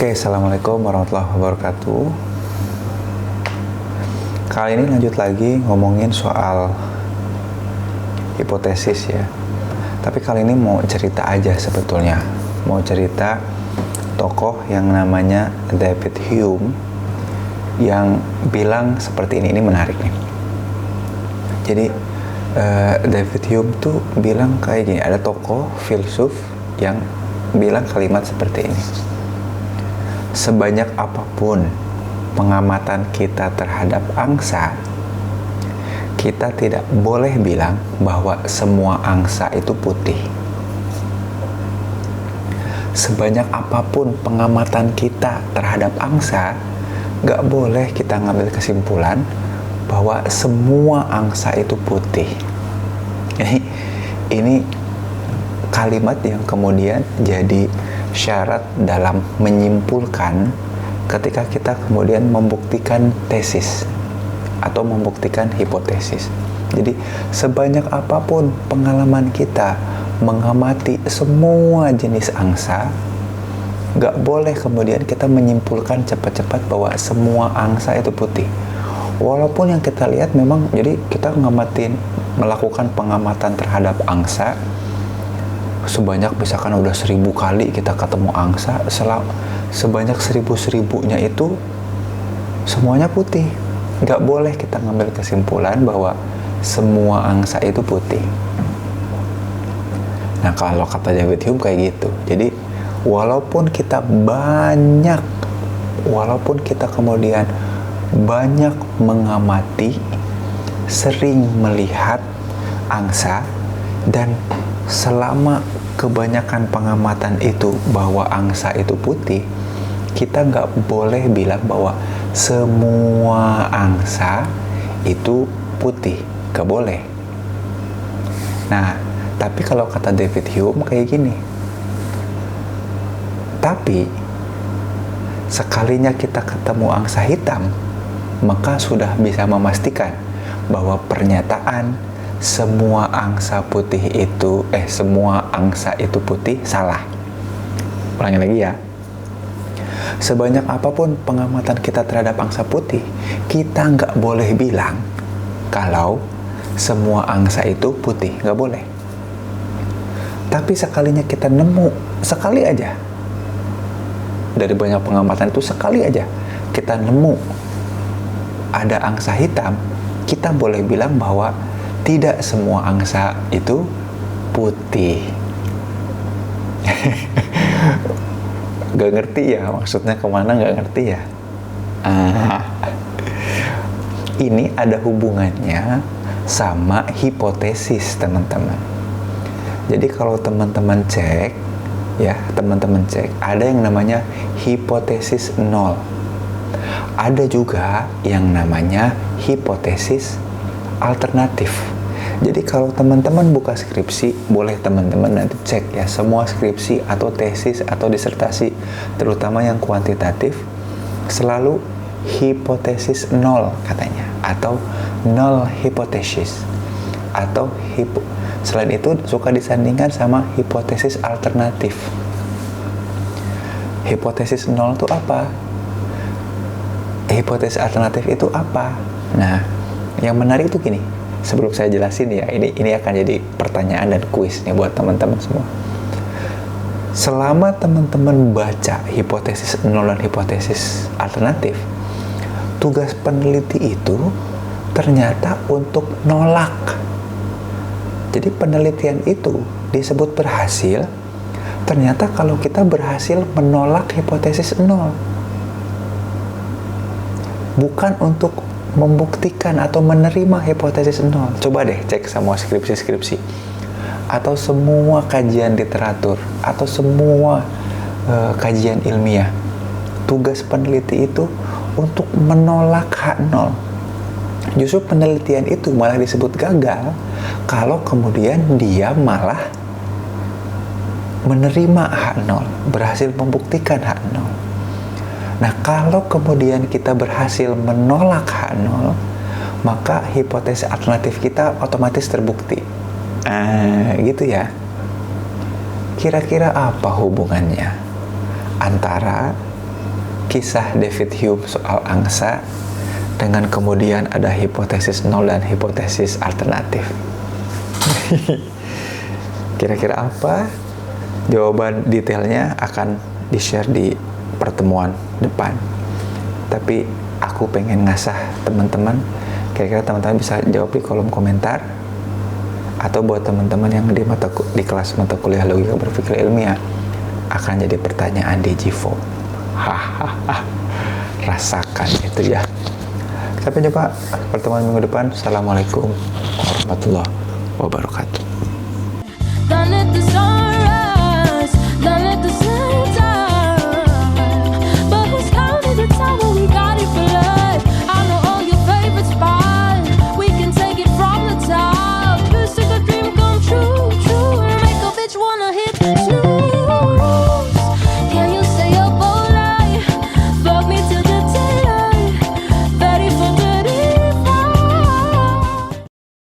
Oke, Assalamualaikum warahmatullahi wabarakatuh. Kali ini lanjut lagi ngomongin soal hipotesis ya. Tapi kali ini mau cerita aja sebetulnya. Mau cerita tokoh yang namanya David Hume yang bilang seperti ini menarik nih. Jadi David Hume tuh bilang kayak gini, ada tokoh filsuf yang bilang kalimat seperti ini. Sebanyak apapun pengamatan kita terhadap angsa, kita tidak boleh bilang bahwa semua angsa itu putih. Sebanyak apapun pengamatan kita terhadap angsa, gak boleh kita ngambil kesimpulan bahwa semua angsa itu putih. Ini kalimat yang kemudian jadi syarat dalam menyimpulkan ketika kita kemudian membuktikan tesis atau membuktikan hipotesis. Jadi sebanyak apapun pengalaman kita mengamati semua jenis angsa, gak boleh kemudian kita menyimpulkan cepat-cepat bahwa semua angsa itu putih. Walaupun yang kita lihat memang, jadi kita melakukan pengamatan terhadap angsa sebanyak misalkan udah 1000 kali kita ketemu angsa, sebanyak 1000-1000-nya itu semuanya putih. Gak boleh kita ngambil kesimpulan bahwa semua angsa itu putih. Nah, kalau kata David Hume kayak gitu. Jadi walaupun kita kemudian banyak mengamati, sering melihat angsa, dan selama kebanyakan pengamatan itu bahwa angsa itu putih, kita nggak boleh bilang bahwa semua angsa itu putih, nggak boleh. Nah, tapi kalau kata David Hume kayak gini, tapi sekalinya kita ketemu angsa hitam, maka sudah bisa memastikan bahwa pernyataan semua angsa itu putih salah. Ulangi lagi ya. Sebanyak apapun pengamatan kita terhadap angsa putih, kita nggak boleh bilang kalau semua angsa itu putih, nggak boleh. Tapi sekalinya kita nemu, sekali aja dari banyak pengamatan itu, sekali aja kita nemu ada angsa hitam, kita boleh bilang bahwa tidak semua angsa itu putih. Gak ngerti ya, maksudnya kemana gak ngerti ya. Ini ada hubungannya sama hipotesis, teman-teman. Jadi kalau teman-teman cek ya, ada yang namanya hipotesis nol, ada juga yang namanya hipotesis alternatif. Jadi kalau teman-teman buka skripsi, boleh teman-teman nanti cek ya, semua skripsi atau tesis atau disertasi, terutama yang kuantitatif, selalu hipotesis nol katanya, atau null hypothesis, atau selain itu suka disandingkan sama hipotesis alternatif. Hipotesis nol itu apa? Hipotesis alternatif itu apa? Nah, yang menarik itu gini, sebelum saya jelasin ya, ini akan jadi pertanyaan dan kuis nih buat teman-teman semua. Selama teman-teman baca hipotesis nol dan hipotesis alternatif, tugas peneliti itu ternyata untuk nolak. Jadi penelitian itu disebut berhasil ternyata kalau kita berhasil menolak hipotesis nol, bukan untuk membuktikan atau menerima hipotesis nol. Coba deh cek semua skripsi atau semua kajian literatur atau semua kajian ilmiah. Tugas peneliti itu untuk menolak H0. Justru penelitian itu malah disebut gagal kalau kemudian dia malah menerima H0, berhasil membuktikan H0. Nah, kalau kemudian kita berhasil menolak H0, maka hipotesis alternatif kita otomatis terbukti. Gitu ya. Kira-kira apa hubungannya antara kisah David Hume soal angsa dengan kemudian ada hipotesis nol dan hipotesis alternatif. Kira-kira apa? Jawaban detailnya akan di-share di pertemuan depan. Tapi aku pengen ngasah teman-teman. Kira-kira teman-teman bisa jawab di kolom komentar. Atau buat teman-teman yang di kelas mata kuliah logika berpikir ilmiah akan jadi pertanyaan di GIVO. Hahaha. Rasakan itu ya. Sampai jumpa pertemuan minggu depan. Assalamualaikum warahmatullahi wabarakatuh.